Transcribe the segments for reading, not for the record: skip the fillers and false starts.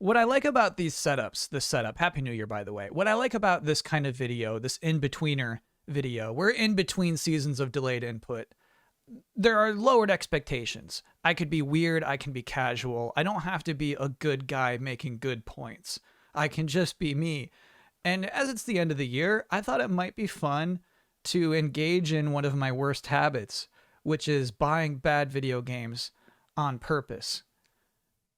What I like about these setups, this setup, Happy New Year, by the way. What I like about this kind of video, this in-betweener video, we're in between seasons of delayed input. There are lowered expectations. I could be weird. I can be casual. I don't have to be a good guy making good points. I can just be me. And as it's the end of the year, I thought it might be fun to engage in one of my worst habits, which is buying bad video games on purpose.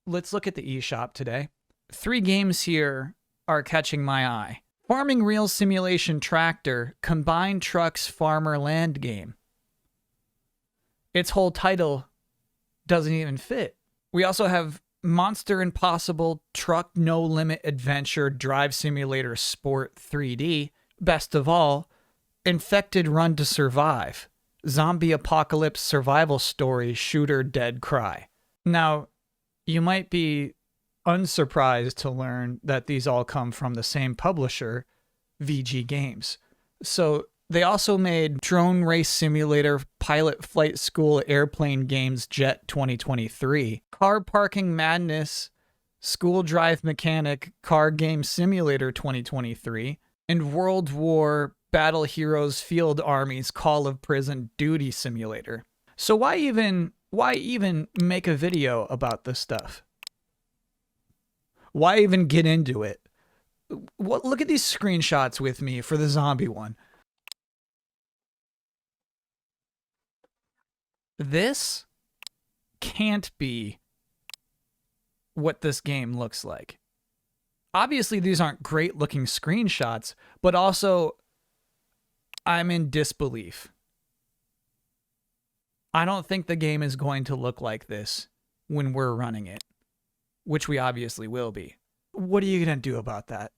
Let's look at the eShop today. 3 games here are catching my eye. Farming Real Simulation Tractor Combined Trucks Farmer Land Game. Its whole title doesn't even fit. We also have Monster Impossible Truck No Limit Adventure Drive Simulator Sport 3D. Best of all, Infected Run to Survive. Zombie Apocalypse Survival Story Shooter Dead Cry. Now, you might be unsurprised to learn that these all come from the same publisher, VG Games. So they also made Drone Race Simulator Pilot Flight School Airplane Games Jet 2023, Car Parking Madness School Drive Mechanic Car Game Simulator 2023, and World War Battle Heroes Field Armies Call of Prison Duty Simulator. So why even make a video about this stuff? Why even get into it? Look at these screenshots with me for the zombie one. This can't be what this game looks like. Obviously, these aren't great looking screenshots, but also I'm in disbelief. I don't think the game is going to look like this when we're running it, which we obviously will be. What are you going to do about that?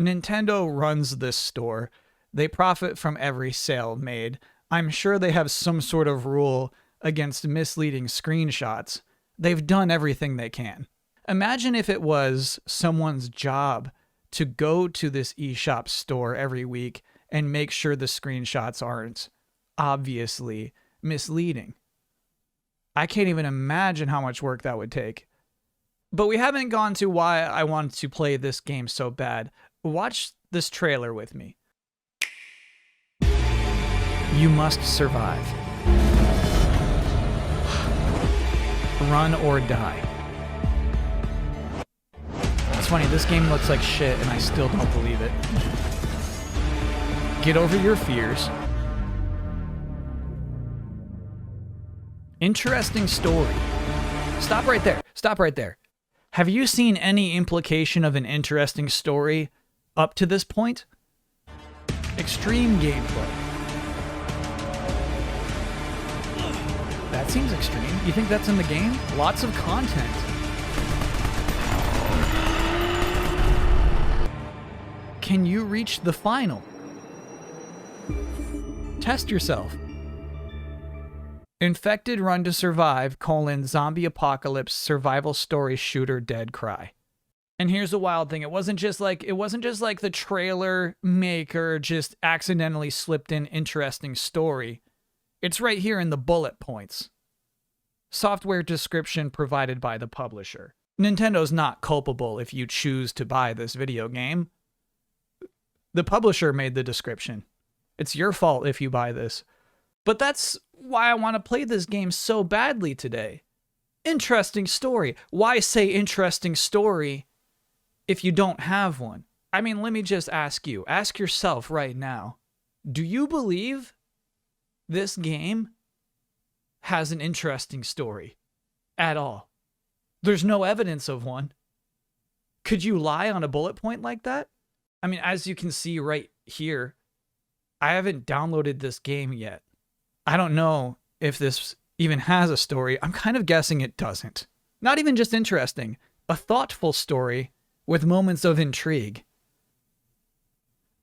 Nintendo runs this store. They profit from every sale made. I'm sure they have some sort of rule against misleading screenshots. They've done everything they can. Imagine if it was someone's job to go to this eShop store every week and make sure the screenshots aren't obviously misleading. I can't even imagine how much work that would take. But we haven't gone to why I wanted to play this game so bad. Watch this trailer with me. You must survive. Run or die. It's funny, this game looks like shit and I still don't believe it. Get over your fears. Interesting story. Stop right there. Stop right there. Have you seen any implication of an interesting story up to this point? Extreme gameplay. That seems extreme. You think that's in the game? Lots of content. Can you reach the final? Test yourself. Infected Run to Survive, Zombie Apocalypse Survival Story Shooter Dead Cry. And here's the wild thing. It wasn't just like the trailer maker just accidentally slipped in interesting story. It's right here in the bullet points. Software description provided by the publisher. Nintendo's not culpable if you choose to buy this video game. The publisher made the description. It's your fault if you buy this. But that's why I want to play this game so badly today. Interesting story. Why say interesting story if you don't have one? I mean, let me just ask you. Ask yourself right now. Do you believe this game has an interesting story at all? There's no evidence of one. Could you lie on a bullet point like that? I mean, as you can see right here, I haven't downloaded this game yet. I don't know if this even has a story. I'm kind of guessing it doesn't. Not even just interesting, a thoughtful story with moments of intrigue.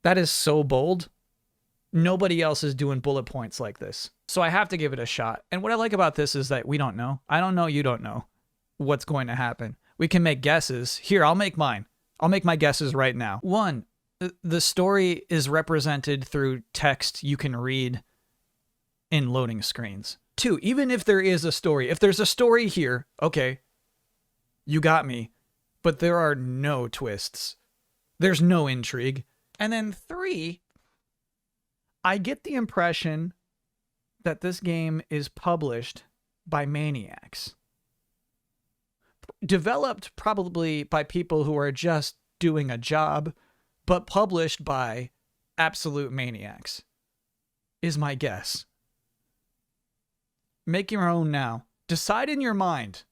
That is so bold. Nobody else is doing bullet points like this. So I have to give it a shot. And what I like about this is that we don't know. I don't know, you don't know what's going to happen. We can make guesses. Here, I'll make mine. I'll make my guesses right now. 1, the story is represented through text you can read in loading screens. 2, even if there is a story, if there's a story here, okay, you got me. but there are no twists. There's no intrigue. And then 3, I get the impression that this game is published by maniacs. Developed probably by people who are just doing a job, but published by absolute maniacs, is my guess. Make your own now. Decide in your mind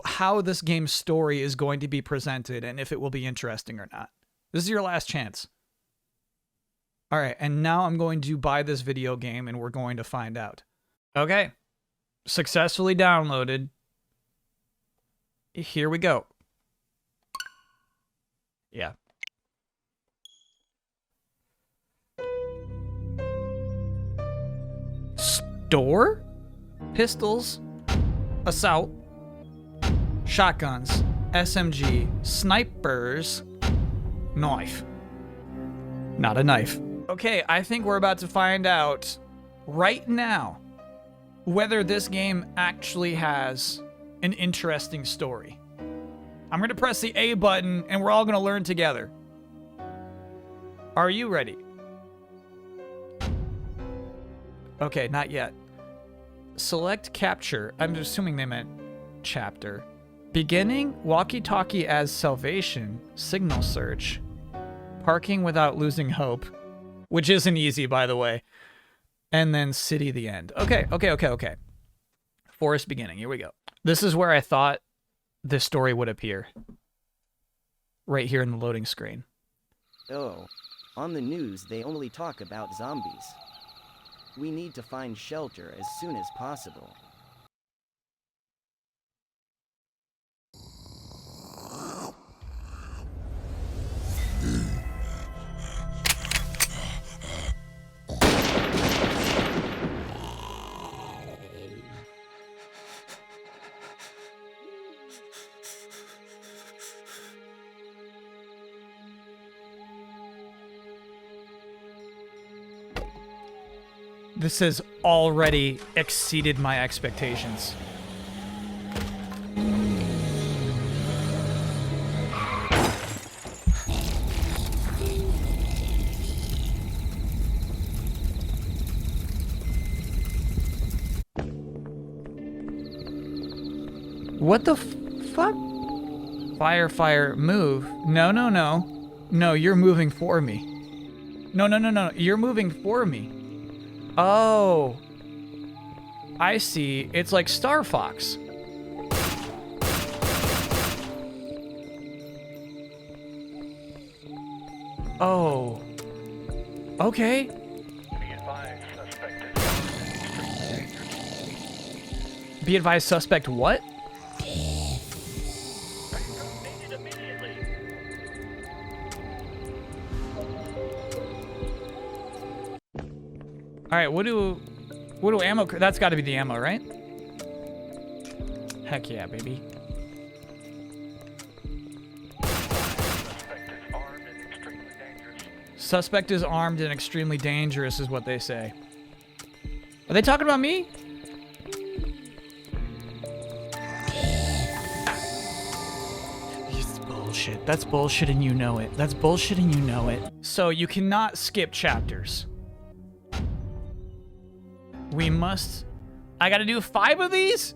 how this game's story is going to be presented and if it will be interesting or not. This is your last chance. All right, and now I'm going to buy this video game and we're going to find out. Okay. Successfully downloaded. Here we go. Yeah. Store? Pistols, assault, shotguns, SMG, snipers, knife. Not a knife. Okay, I think we're about to find out right now whether this game actually has an interesting story. I'm going to press the A button and we're all going to learn together. Are you ready? Okay, not yet. Select capture. I'm assuming they meant chapter. Beginning, walkie-talkie as salvation, signal search, parking without losing hope, which isn't easy, by the way, and then city the end. Okay. Forest beginning. Here we go. This is where I thought this story would appear. Right here in the loading screen. Oh, on the news they only talk about zombies. We need to find shelter as soon as possible. This has already exceeded my expectations. What the fuck? Fire, move. No. No, you're moving for me. No. You're moving for me. Oh. I see. It's like Star Fox. Oh. Okay. Be advised, suspect what? All right, what do ammo? That's got to be the ammo, right? Heck yeah, baby. Suspect is armed and extremely dangerous, is what they say. Are they talking about me? It's bullshit. That's bullshit and you know it. That's bullshit and you know it. So you cannot skip chapters. We must... I gotta do 5 of these?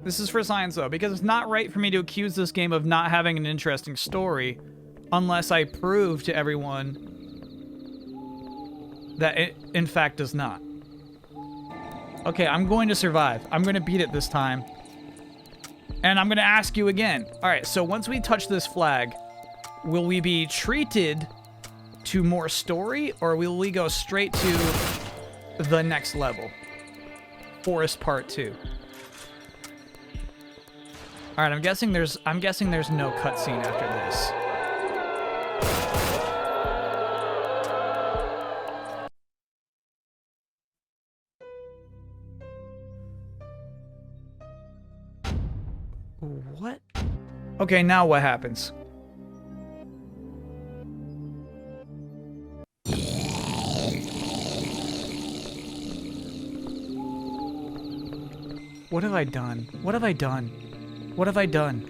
This is for science, though, because it's not right for me to accuse this game of not having an interesting story unless I prove to everyone that it, in fact, does not. Okay, I'm going to survive. I'm going to beat it this time. And I'm going to ask you again. All right, so once we touch this flag, will we be treated to more story, or will we go straight to the next level? Forest Part 2. All right, I'm guessing there's no cutscene after this. What? Okay, now what happens? What have I done? What have I done? What have I done?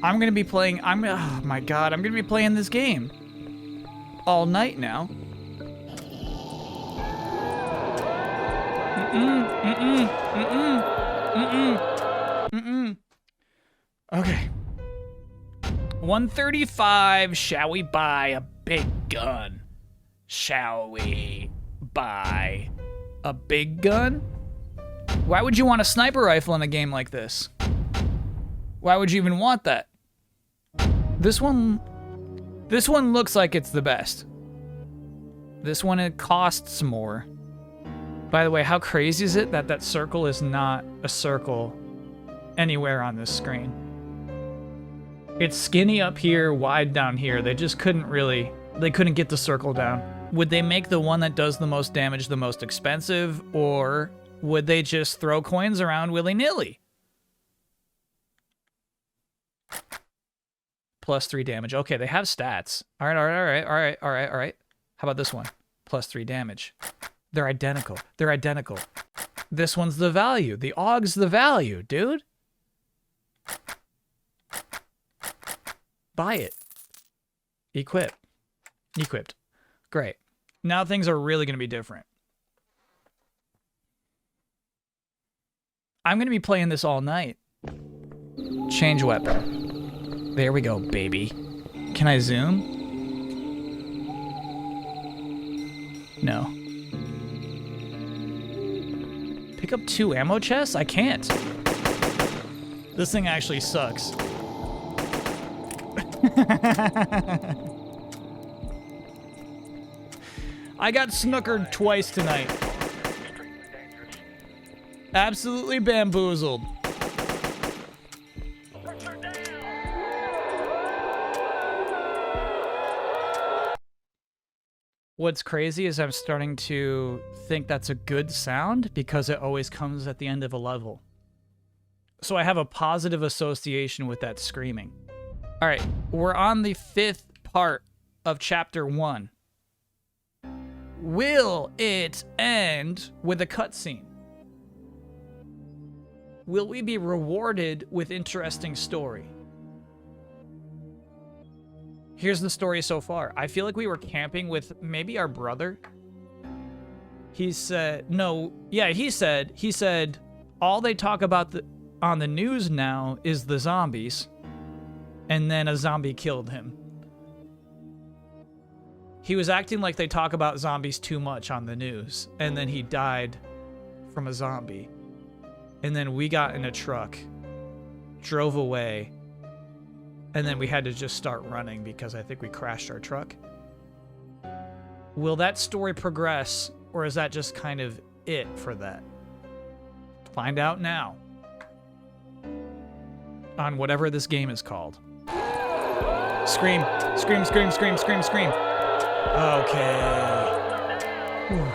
I'm gonna be playing, oh my god, I'm gonna be playing this game all night now. Okay. 135, shall we buy a big gun? Shall we buy a big gun? Why would you want a sniper rifle in a game like this? Why would you even want that? This one looks like it's the best. This one, it costs more. By the way, how crazy is it that that circle is not a circle anywhere on this screen? It's skinny up here, wide down here. They just couldn't get the circle down. Would they make the one that does the most damage the most expensive, or would they just throw coins around willy-nilly? +3 damage. Okay, they have stats. All right. How about this one? +3 damage. They're identical. This one's the value. The AUG's the value, dude. Buy it. Equipped. Great. Now things are really going to be different. I'm going to be playing this all night. Change weapon. There we go, baby. Can I zoom? No. Pick up 2 ammo chests? I can't. This thing actually sucks. I got snookered twice tonight. Absolutely bamboozled. What's crazy is I'm starting to think that's a good sound because it always comes at the end of a level. So I have a positive association with that screaming. All right, we're on the 5th part of chapter 1. Will it end with a cutscene? Will we be rewarded with interesting story? Here's the story so far. I feel like we were camping with maybe our brother. He said, he said, all they talk about on the news now is the zombies. And then a zombie killed him. He was acting like they talk about zombies too much on the news. And then he died from a zombie. And then we got in a truck, drove away, and then we had to just start running because I think we crashed our truck. Will that story progress, or is that just kind of it for that? Find out now. On whatever this game is called. Scream. Scream, scream, scream, scream, scream. Okay. Whew.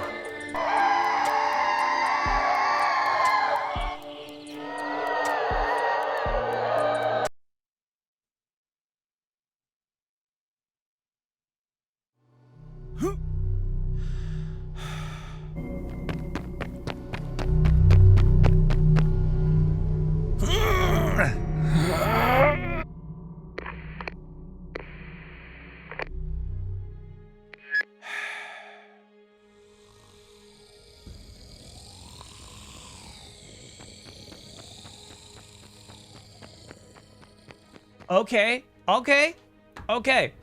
Okay.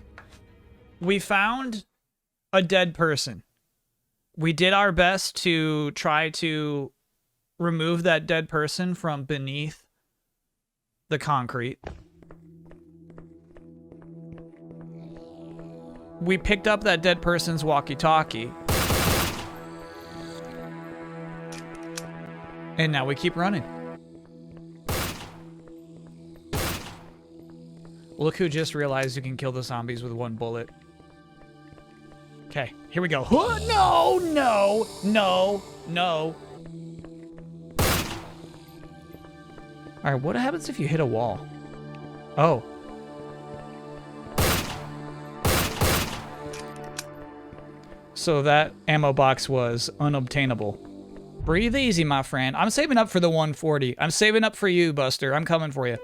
We found a dead person. We did our best to try to remove that dead person from beneath the concrete. We picked up that dead person's walkie-talkie. And now we keep running. Look who just realized you can kill the zombies with 1 bullet. Okay, here we go. No, no, no, no. All right, what happens if you hit a wall? Oh. So that ammo box was unobtainable. Breathe easy, my friend. I'm saving up for the 140. I'm saving up for you, Buster. I'm coming for you.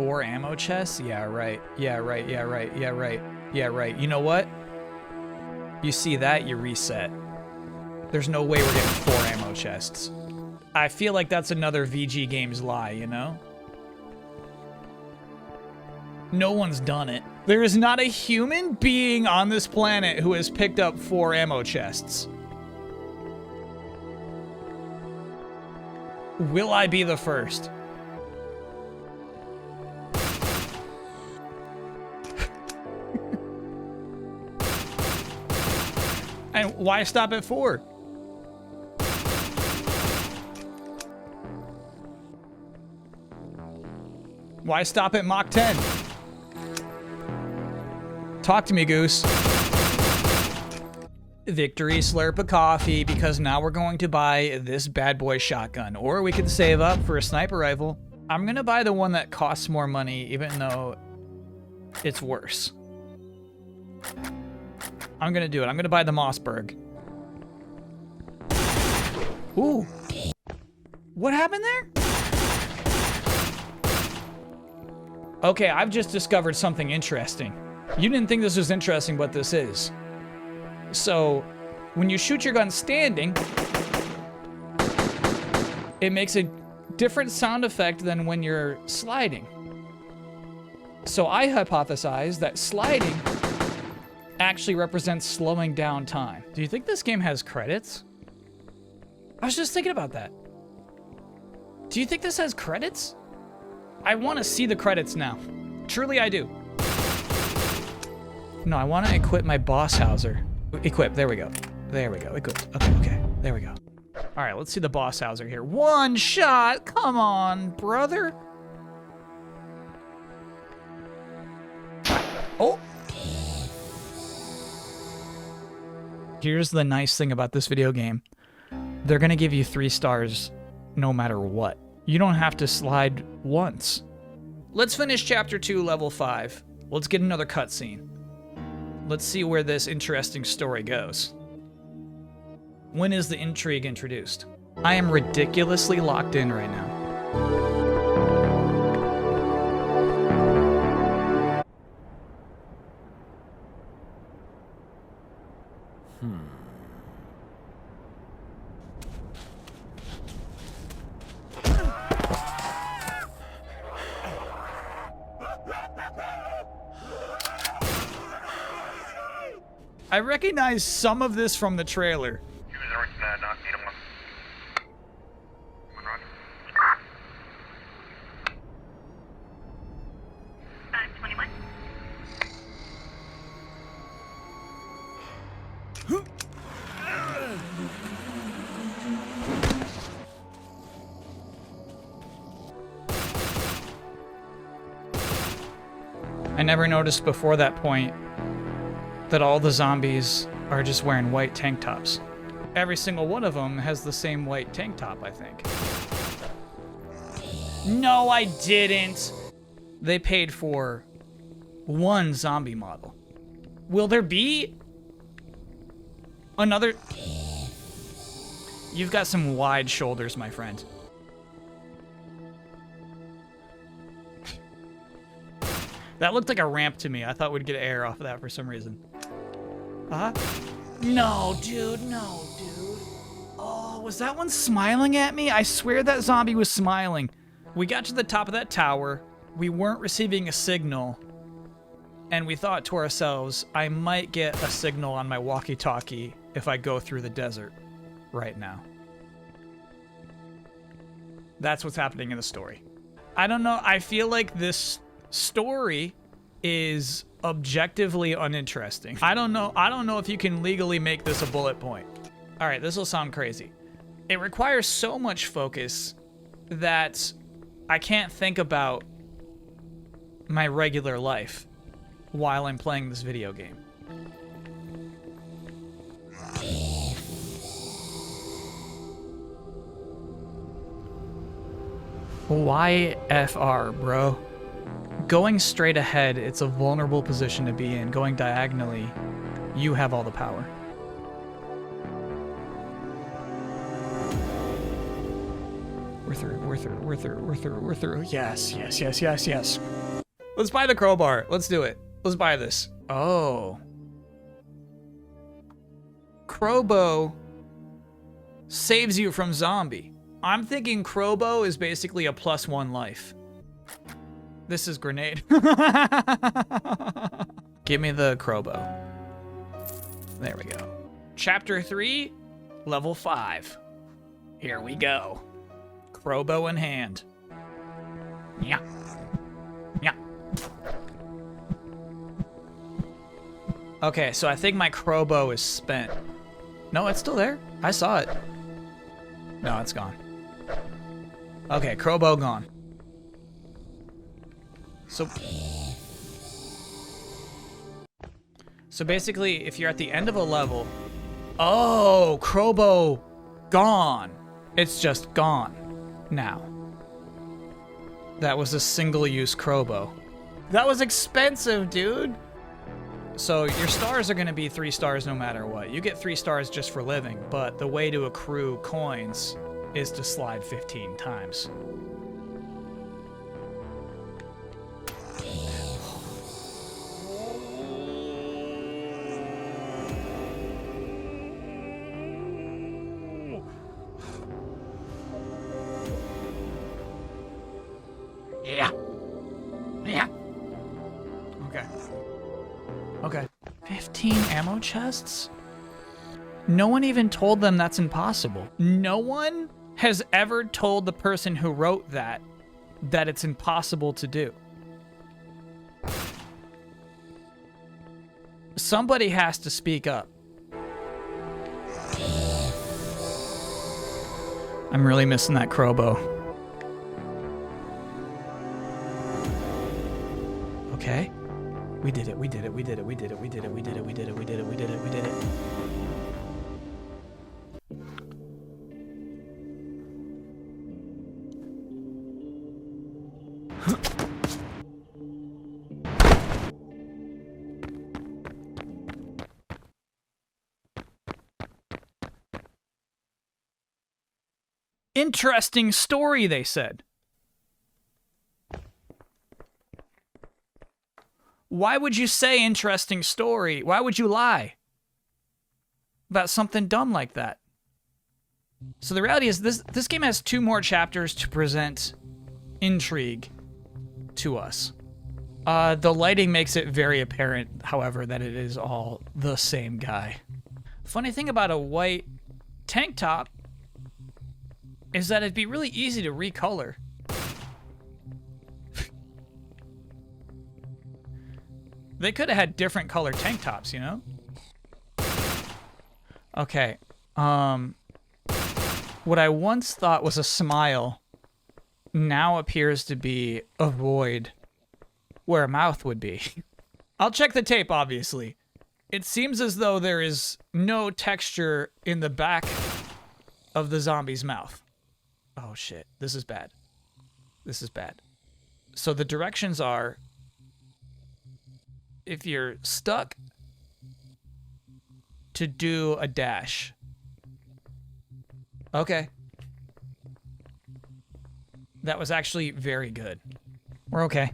4 ammo chests? Yeah, right. Yeah, right. Yeah, right. Yeah, right. Yeah, right. You know what? You see that, you reset. There's no way we're getting 4 ammo chests. I feel like that's another VG Games lie, you know? No one's done it. There is not a human being on this planet who has picked up 4 ammo chests. Will I be the first? And why stop at 4? Why stop at Mach 10? Talk to me, Goose. Victory, slurp a coffee, because now we're going to buy this bad boy shotgun. Or we could save up for a sniper rifle. I'm gonna buy the one that costs more money, even though it's worse. I'm gonna do it. I'm gonna buy the Mossberg. Ooh. What happened there? Okay, I've just discovered something interesting. You didn't think this was interesting, but this is. So, when you shoot your gun standing, it makes a different sound effect than when you're sliding. So I hypothesize that sliding actually represents slowing down time. Do you think this game has credits? I was just thinking about that. Do you think this has credits? I want to see the credits now. Truly, I do. No, I want to equip my Boss Hauser. Equip, there we go. There we go, equipped. Okay, there we go. All right, let's see the Boss Hauser here. One shot, come on, brother. Oh. Here's the nice thing about this video game. They're gonna give you 3 stars no matter what. You don't have to slide once. Let's finish chapter 2, level 5. Let's get another cutscene. Let's see where this interesting story goes. When is the intrigue introduced? I am ridiculously locked in right now. I recognize some of this from the trailer. I never noticed before that point that all the zombies are just wearing white tank tops. Every single one of them has the same white tank top, I think. No, I didn't. They paid for 1 zombie model. Will there be another? You've got some wide shoulders, my friend. That looked like a ramp to me. I thought we'd get air off of that for some reason. No, dude. No, dude. Oh, was that one smiling at me? I swear that zombie was smiling. We got to the top of that tower. We weren't receiving a signal. And we thought to ourselves, I might get a signal on my walkie-talkie if I go through the desert right now. That's what's happening in the story. I don't know. I feel like this story is objectively uninteresting. I don't know if you can legally make this a bullet point. All right, this will sound crazy. It requires so much focus that I can't think about my regular life while I'm playing this video game. YFR, bro. Going straight ahead, it's a vulnerable position to be in. Going diagonally, you have all the power. We're through. Yes. Let's buy the crowbar. Let's do it. Let's buy this. Oh. Crowbow saves you from zombie. I'm thinking Crowbow is basically a +1 life. This is grenade. Give me the Crowbow. There we go. Chapter 3, level 5. Here we go. Crowbow in hand. Yeah. Okay, so I think my crowbow is spent. No, it's still there. I saw it. No, it's gone. Okay, crowbow gone. So basically, if you're at the end of a level, oh, crowbow gone. It's just gone now. That was a single-use crowbow. That was expensive, dude. So your stars are gonna be 3 stars no matter what. You get 3 stars just for living, but the way to accrue coins is to slide 15 times. Yeah. Okay. 15 ammo chests? No one even told them that's impossible. No one has ever told the person who wrote that it's impossible to do. Somebody has to speak up. I'm really missing that crowbow. Okay. We did it. Interesting story, they said. Why would you say interesting story? Why would you lie about something dumb like that? So the reality is this game has 2 more chapters to present intrigue to us. The lighting makes it very apparent, however, that it is all the same guy. Funny thing about a white tank top is that it'd be really easy to recolor. They could have had different color tank tops, you know? Okay. What I once thought was a smile now appears to be a void where a mouth would be. I'll check the tape, obviously. It seems as though there is no texture in the back of the zombie's mouth. Oh shit, this is bad. This is bad. So the directions are, if you're stuck, to do a dash. Okay. That was actually very good. We're okay.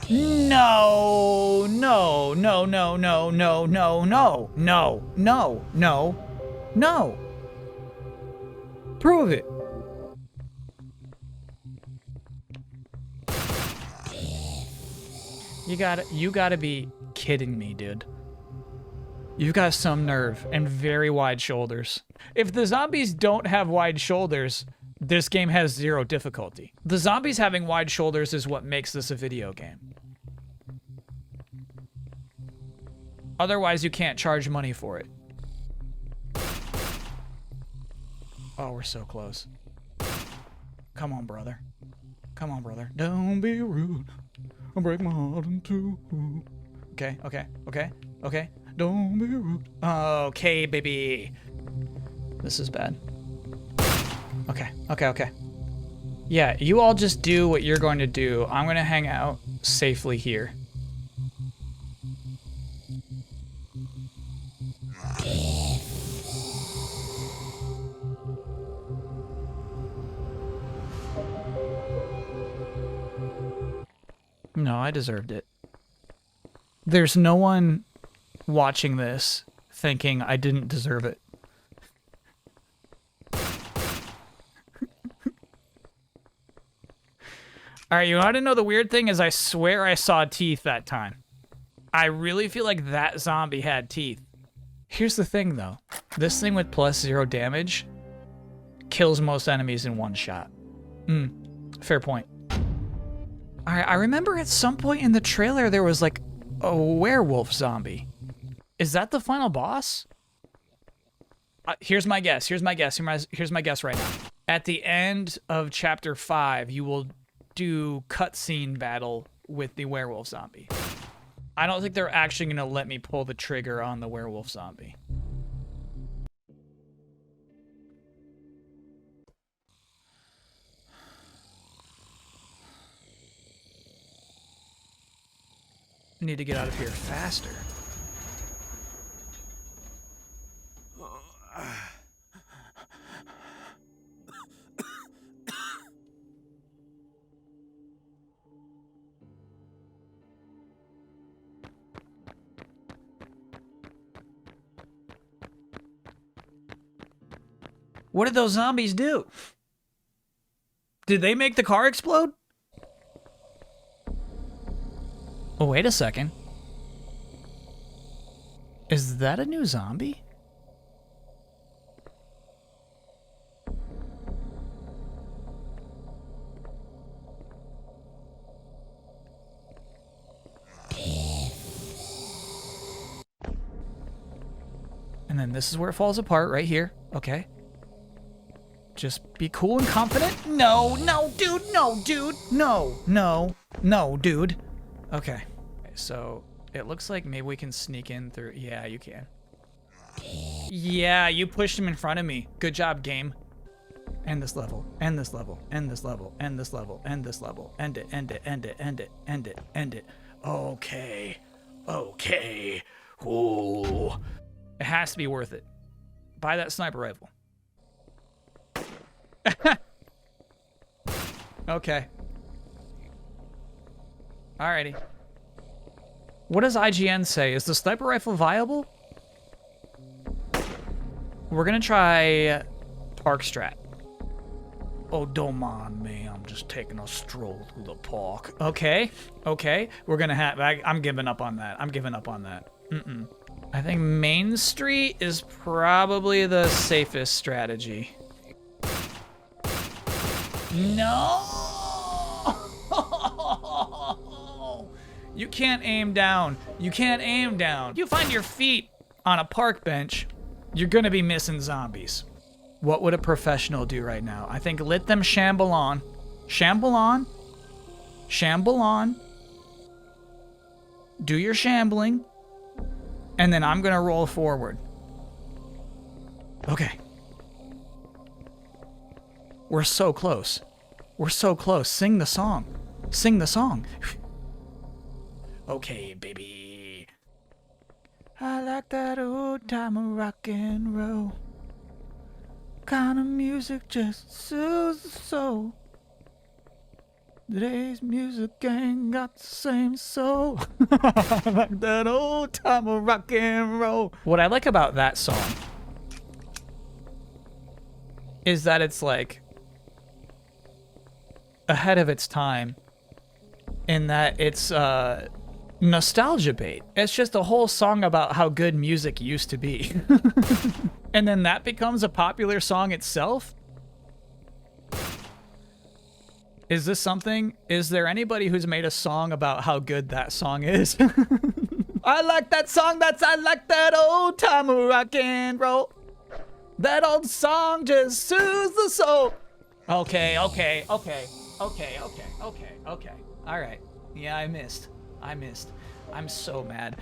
No, no, no, no, no, no, no, no, no, no, no, no. Prove it. You gotta be kidding me, dude. You've got some nerve and very wide shoulders. If the zombies don't have wide shoulders, this game has 0 difficulty. The zombies having wide shoulders is what makes this a video game. Otherwise, you can't charge money for it. Oh, we're so close. Come on, brother. Come on, brother. Don't be rude. I'll break my heart in 2. Okay, okay, okay, okay. Don't be rude. Okay, baby. This is bad. Okay, okay, okay. Yeah, you all just do what you're going to do. I'm going to hang out safely here. No, I deserved it. There's no one watching this thinking I didn't deserve it. Alright, you want to know the weird thing is I swear I saw teeth that time. I really feel like that zombie had teeth. Here's the thing though. This thing with +0 damage kills most enemies in one shot. Fair point. Alright, I remember at some point in the trailer there was like a werewolf zombie. Is that the final boss? Here's my guess. Here's my guess right now. At the end of chapter 5, you will do cutscene battle with the werewolf zombie. I don't think they're actually gonna let me pull the trigger on the werewolf zombie. I need to get out of here faster. What did those zombies do? Did they make the car explode? Oh, wait a second. Is that a new zombie? And then this is where it falls apart, right here. Okay. Just be cool and confident. No, no, dude, no, dude. No, no, no, dude. Okay. So it looks like maybe we can sneak in through. Yeah, you can. Yeah, you pushed him in front of me. Good job, game. End this level. End this level. End this level. End this level. End this level. End it. End it. End it. End it. End it. End it. Okay. Okay. Ooh. It has to be worth it. Buy that sniper rifle. Okay. Alrighty. What does IGN say? Is the sniper rifle viable? We're gonna try Park Strat. Oh, don't mind me. I'm just taking a stroll through the park. Okay. Okay. We're gonna have... I'm giving up on that. I'm giving up on that. I think Main Street is probably the safest strategy. No! You can't aim down. You can't aim down. You find your feet on a park bench, you're gonna be missing zombies. What would a professional do right now? I think let them shamble on. Shamble on. Shamble on. Do your shambling. And then I'm gonna roll forward. Okay. We're so close. We're so close. Sing the song. Sing the song. Okay, baby. I like that old time of rock and roll. Kind of music just soothes the soul. Today's music ain't got the same soul. I like that old time of rock and roll. What I like about that song is that it's like ahead of its time in that it's nostalgia bait. It's just a whole song about how good music used to be. And then that becomes a popular song itself. Is this something? Is there anybody who's made a song about how good that song is? I like that song. I like that old time of rock and roll. That old song just soothes the soul. Okay. All right. Yeah, I missed. I'm so mad.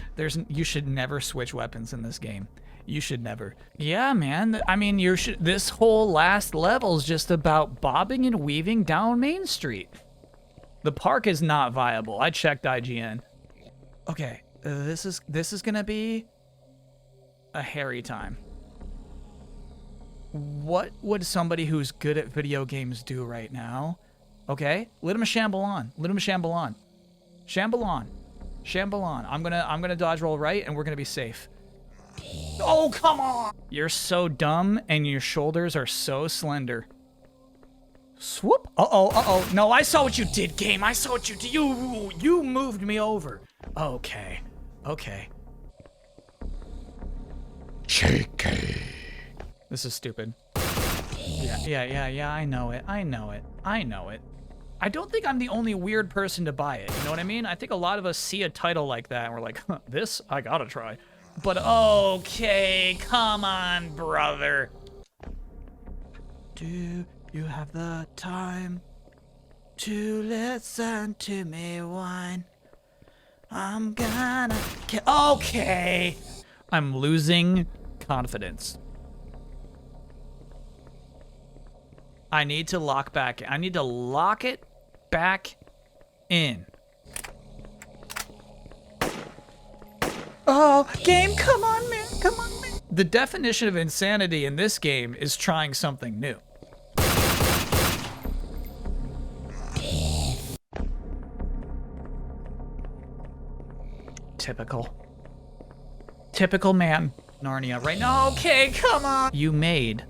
You should never switch weapons in this game. You should never. Yeah, man. I mean, this whole last level is just about bobbing and weaving down Main Street. The park is not viable. I checked IGN. Okay, this is gonna be a hairy time. What would somebody who's good at video games do right now? Okay, let him shamble on. Let him shamble on. Shambalon. Shambalon. I'm gonna dodge roll right, and we're gonna be safe. Oh, come on! You're so dumb, and your shoulders are so slender. Swoop. Uh-oh. No, I saw what you did, game. I saw what you did. You moved me over. Okay. Cheeky. This is stupid. Yeah, I know it. I don't think I'm the only weird person to buy it. You know what I mean? I think a lot of us see a title like that and we're like, huh, this, I gotta try. But okay, come on, brother. Do you have the time to listen to me whine? I'm gonna okay. I'm losing confidence. I need to lock back. I need to lock it back in. Oh, game, come on, man. The definition of insanity in this game is trying something new. Typical man. Narnia right now. Okay, come on. You made,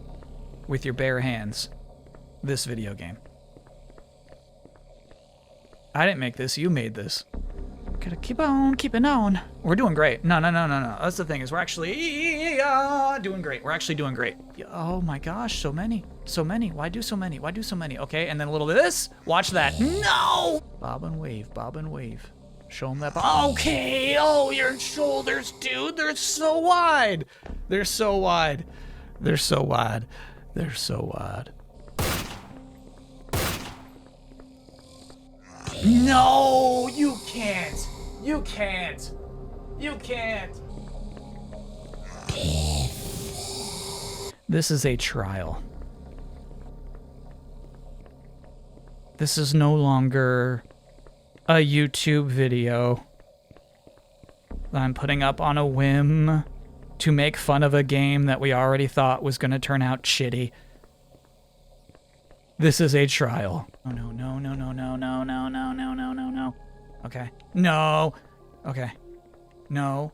with your bare hands, this video game. I didn't make this, you made this. Gotta keep on keeping on. We're doing great. No. That's the thing, is we're actually doing great. We're actually doing great. Oh my gosh, so many. Why do so many? Okay, and then a little bit of this. Watch that. No! Bob and wave. Show them that. Okay, oh, your shoulders, dude. They're so wide. No, you can't. This is a trial. This is no longer a YouTube video that I'm putting up on a whim to make fun of a game that we already thought was going to turn out shitty. This is a trial. Oh, no. Okay. No. Okay. No.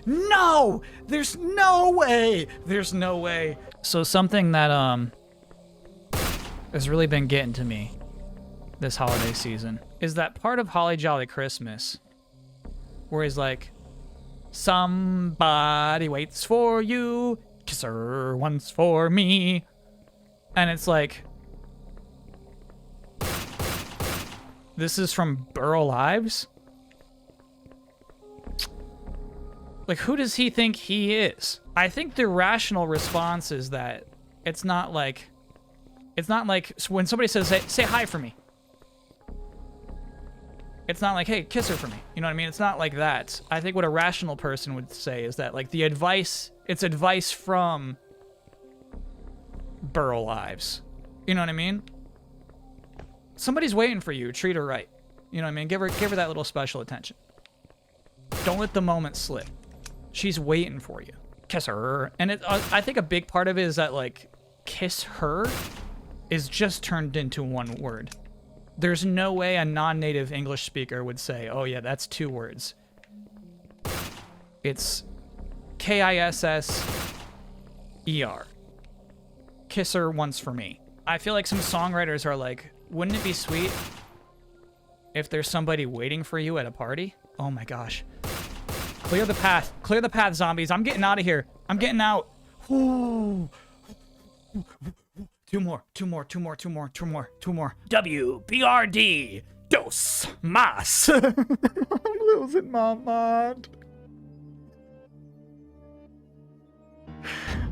No! There's no way. So something that, has really been getting to me this holiday season is that part of Holly Jolly Christmas where he's like, somebody waits for you, kiss her once for me. And it's like, this is from Burl Ives? Like, who does he think he is? I think the rational response is that it's not like when somebody says, say hi for me. It's not like, hey, kiss her for me. You know what I mean? It's not like that. I think what a rational person would say is that, like, it's advice from Burl Ives. You know what I mean? Somebody's waiting for you. Treat her right. You know what I mean? Give her that little special attention. Don't let the moment slip. She's waiting for you. Kiss her. And I think a big part of it is that, like, kiss her is just turned into one word. There's no way a non-native English speaker would say, oh yeah, that's two words. It's K-I-S-S-E-R. Kiss her once for me. I feel like some songwriters are like, wouldn't it be sweet if there's somebody waiting for you at a party? Oh my gosh. Clear the path, zombies. I'm getting out of here. I'm getting out. Ooh. Two more. WBRD. Dos más. I'm losing my mind.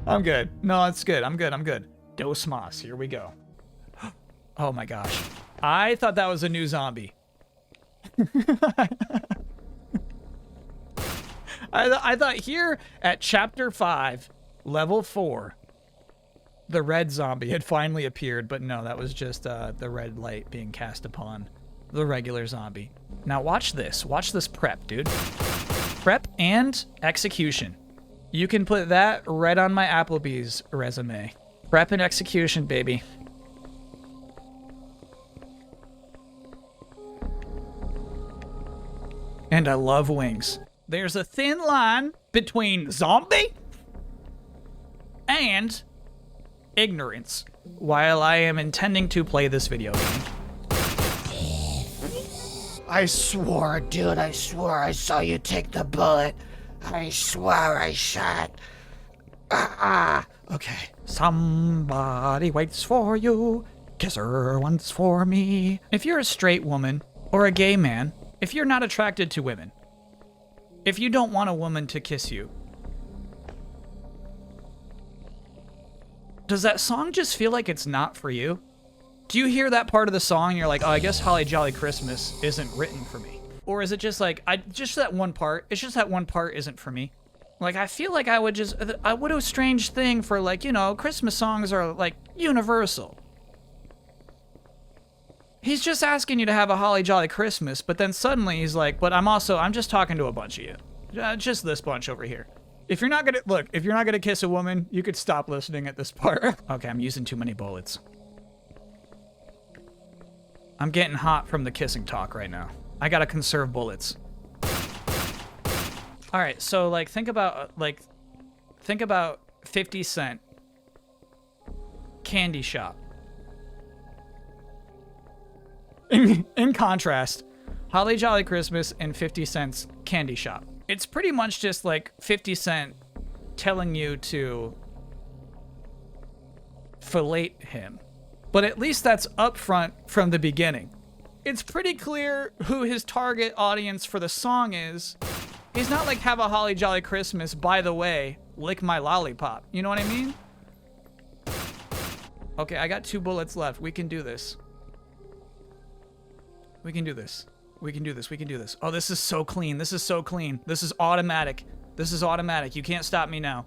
I'm good. No, it's good. I'm good. Dos más. Here we go. Oh my gosh. I thought that was a new zombie. I thought here at Chapter 5, Level 4, the red zombie had finally appeared, but no, that was just the red light being cast upon the regular zombie. Now watch this. Watch this prep, dude. Prep and execution. You can put that right on my Applebee's resume. Prep and execution, baby. and I love wings. There's a thin line between zombie and ignorance while I am intending to play this video game. I swore, dude, I swore I saw you take the bullet. I swore I shot. Okay. Somebody waits for you. Kiss her once for me. If you're a straight woman or a gay man, if you're not attracted to women, if you don't want a woman to kiss you, does that song just feel like it's not for you? Do you hear that part of the song and you're like, oh, I guess Holly Jolly Christmas isn't written for me? Or is it just like, just that one part, it's just that one part isn't for me? Like, I feel like what a strange thing for, like, you know, Christmas songs are, like, universal. He's just asking you to have a Holly Jolly Christmas, but then suddenly he's like, but I'm just talking to a bunch of you. Just this bunch over here. If you're not gonna kiss a woman, you could stop listening at this part. Okay, I'm using too many bullets. I'm getting hot from the kissing talk right now. I gotta conserve bullets. All right, so like think about 50 Cent Candy Shop. In contrast, Holly Jolly Christmas and 50 Cent's Candy Shop. It's pretty much just like 50 Cent telling you to fillet him. But at least that's upfront from the beginning. It's pretty clear who his target audience for the song is. He's not like, have a Holly Jolly Christmas, by the way, lick my lollipop. You know what I mean? Okay, I got 2 bullets left. We can do this. We can do this. We can do this. We can do this. Oh, this is so clean. This is so clean. This is automatic. This is automatic. You can't stop me now.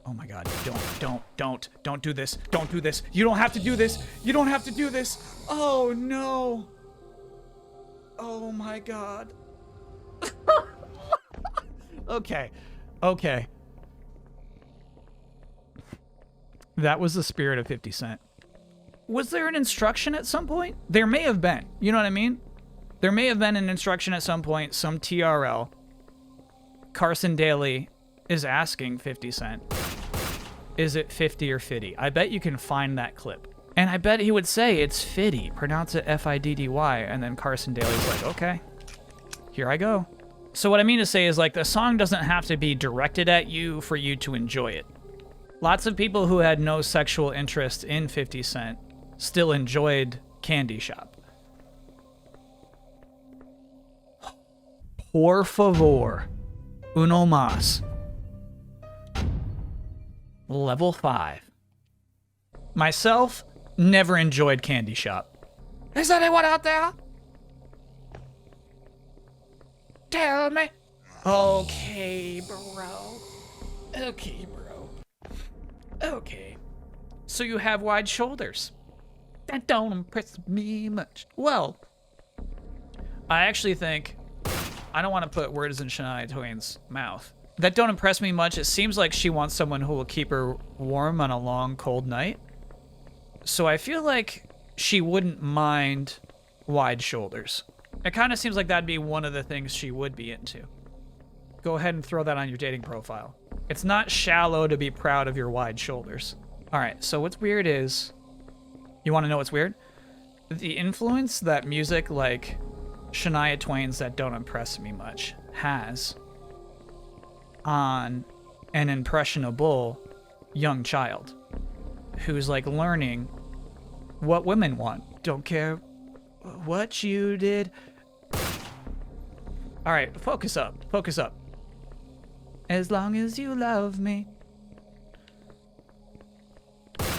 Oh my God. Don't do this. Don't do this. You don't have to do this. You don't have to do this. Oh no. Oh my God. Okay. Okay. That was the spirit of 50 Cent. Was there an instruction at some point? There may have been. You know what I mean? There may have been an instruction at some point, some TRL. Carson Daly is asking 50 Cent, is it 50 or 50? I bet you can find that clip. And I bet he would say it's Fiddy, pronounce it F-I-D-D-Y, and then Carson Daly's like, okay, here I go. So what I mean to say is, like, the song doesn't have to be directed at you for you to enjoy it. Lots of people who had no sexual interest in 50 Cent still enjoyed Candy Shop. Por favor, uno más. Level 5. Myself, never enjoyed Candy Shop. Is anyone out there? Tell me. Okay, bro. Okay, bro. Okay. So you have wide shoulders. That don't impress me much. Well, I actually think, I don't want to put words in Shania Twain's mouth. That don't impress me much. It seems like she wants someone who will keep her warm on a long, cold night. So I feel like she wouldn't mind wide shoulders. It kind of seems like that'd be one of the things she would be into. Go ahead and throw that on your dating profile. It's not shallow to be proud of your wide shoulders. All right, so what's weird is, you want to know what's weird? The influence that music like Shania Twain's That Don't Impress Me Much has on an impressionable young child who's like learning what women want. Don't care what you did. All right, focus up. Focus up. As long as you love me.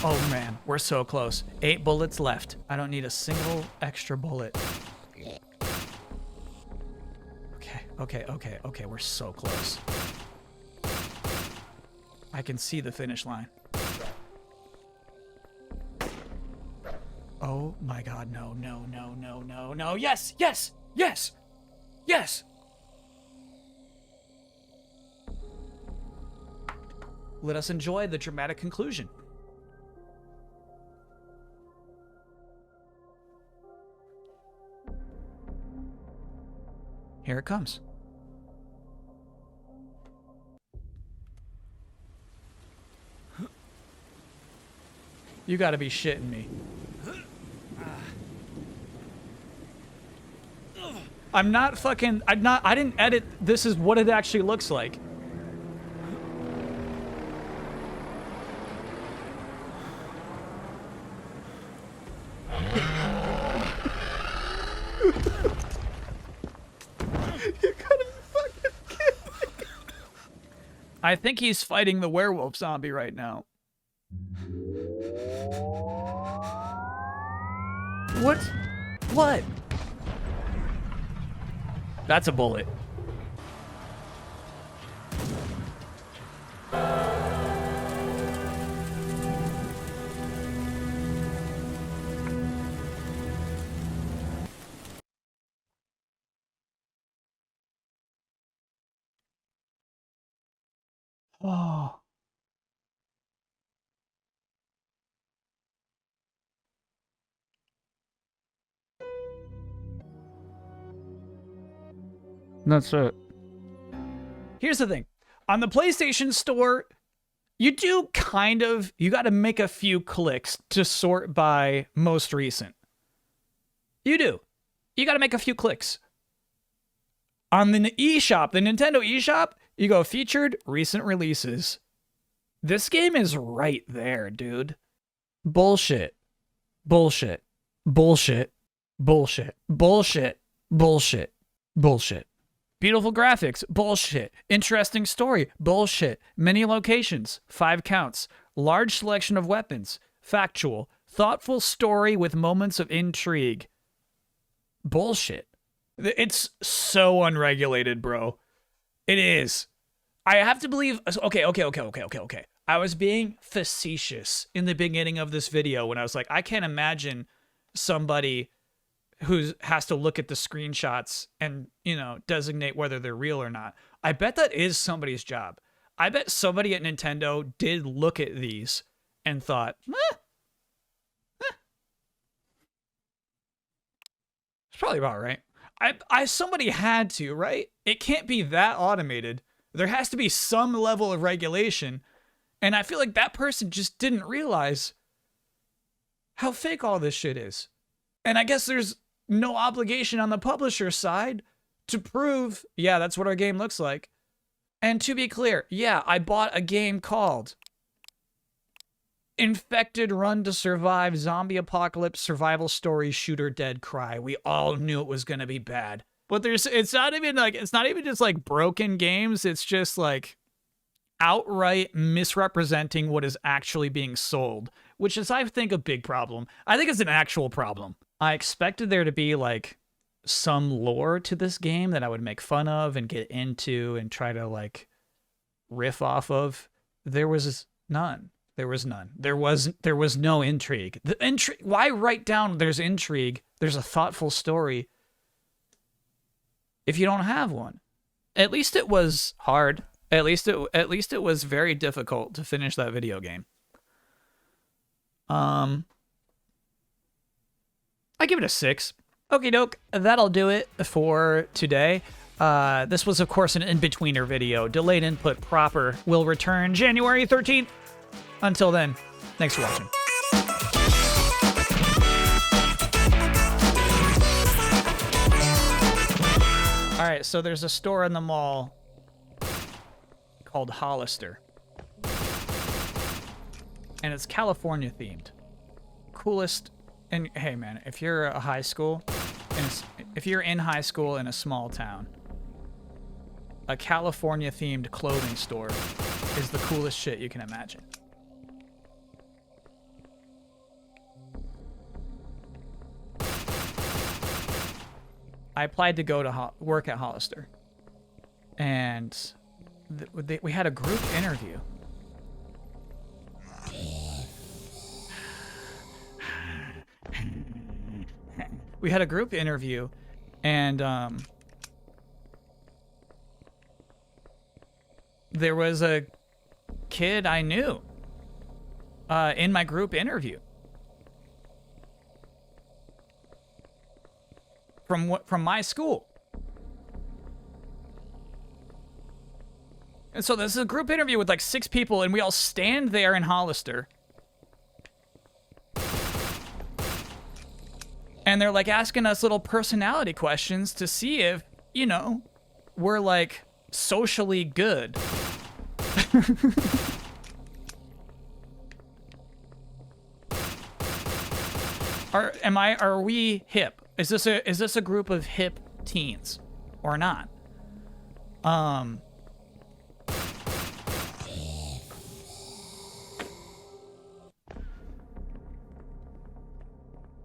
Oh man, we're so close. 8 bullets left. I don't need a single extra bullet. Okay, we're so close. I can see the finish line. Oh my God, no. Yes! Let us enjoy the dramatic conclusion. Here it comes. You gotta be shitting me. I didn't edit. This is what it actually looks like. I think he's fighting the werewolf zombie right now. What? What? That's a bullet. Oh. That's it. Here's the thing. On the PlayStation Store, you gotta make a few clicks to sort by most recent. You do. You gotta make a few clicks. On the eShop, the Nintendo eShop, you go featured, recent releases. This game is right there, dude. Bullshit. Bullshit. Bullshit. Bullshit. Bullshit. Bullshit. Bullshit. Beautiful graphics. Bullshit. Interesting story. Bullshit. Many locations. 5 counts. Large selection of weapons. Factual. Thoughtful story with moments of intrigue. Bullshit. It's so unregulated, bro. It is. I have to believe... Okay. I was being facetious in the beginning of this video when I was like, I can't imagine somebody who has to look at the screenshots and, designate whether they're real or not. I bet that is somebody's job. I bet somebody at Nintendo did look at these and thought, it's probably about right. Somebody had to, right? It can't be that automated. There has to be some level of regulation. And I feel like that person just didn't realize how fake all this shit is. And I guess there's no obligation on the publisher side to prove, yeah, that's what our game looks like. And to be clear, yeah, I bought a game called Infected Run to Survive Zombie Apocalypse Survival Story Shooter Dead Cry. We all knew it was going to be bad. But it's not even just like broken games. It's just like outright misrepresenting what is actually being sold, which is, I think, a big problem. I think it's an actual problem. I expected there to be like some lore to this game that I would make fun of and get into and try to like riff off of. There was none. There was none. There was no intrigue. Why write down there's intrigue, there's a thoughtful story, if you don't have one? At least it was hard. At least it was very difficult to finish that video game. I give it a 6. Okie doke, that'll do it for today. This was, of course, an in-betweener video. Delayed input proper will return January 13th. Until then, thanks for watching. All right, so there's a store in the mall called Hollister. And it's California themed. Coolest. And hey man, if you're a high school, if you're in high school in a small town, a California themed clothing store is the coolest shit you can imagine. I applied to go to work at Hollister, and we had a group interview. We had a group interview, and there was a kid I knew in my group interview. From my school. And so this is a group interview with like 6 people, and we all stand there in Hollister. And they're like asking us little personality questions to see if, you know, we're like socially good. Are we hip? Is this a group of hip teens or not?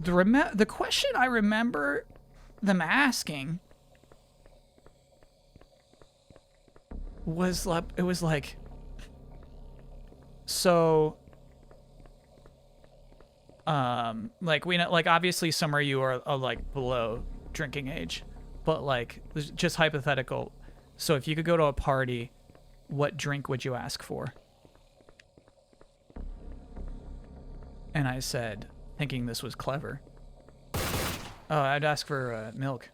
The question I remember them asking was like, so, like we know, like obviously some of you are like below drinking age, but like just hypothetical. So if you could go to a party, what drink would you ask for? And I said, thinking this was clever, oh, I'd ask for milk.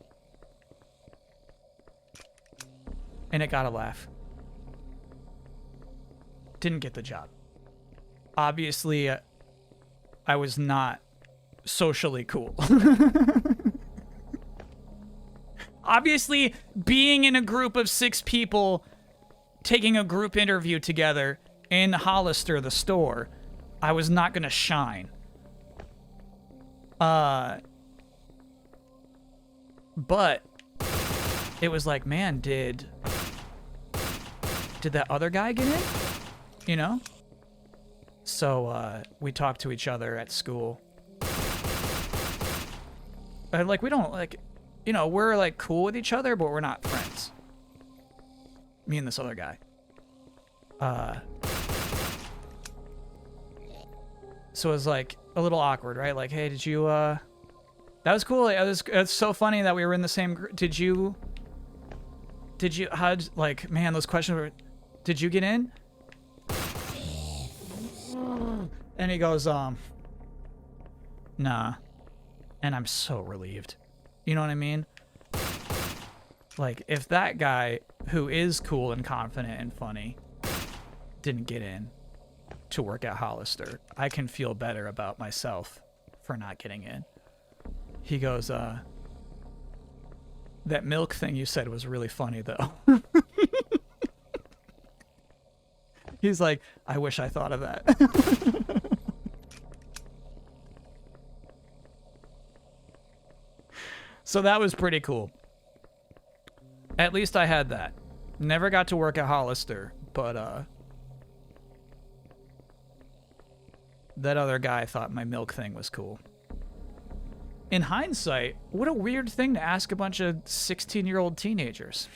And it got a laugh. Didn't get the job. Obviously, I was not socially cool. Obviously, being in a group of 6 people, taking a group interview together in Hollister, the store, I was not gonna shine. But it was like, man, did that other guy get in? You know? So, we talked to each other at school. And, like, we don't, like, you know, we're, like, cool with each other, but we're not friends. Me and this other guy. So it was, like, a little awkward, right? Like, hey, did you, that was cool. It's so funny that we were in the same group. Did you, how'd, like, man, those questions were, did you get in? And he goes, nah. And I'm so relieved. You know what I mean? Like, if that guy, who is cool and confident and funny, didn't get in to work at Hollister, I can feel better about myself for not getting in. He goes, that milk thing you said was really funny, though. He's like, I wish I thought of that. So that was pretty cool. At least I had that. Never got to work at Hollister, but that other guy thought my milk thing was cool. In hindsight, what a weird thing to ask a bunch of 16-year-old teenagers.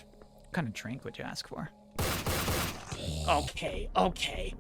What kind of drink would you ask for? Okay.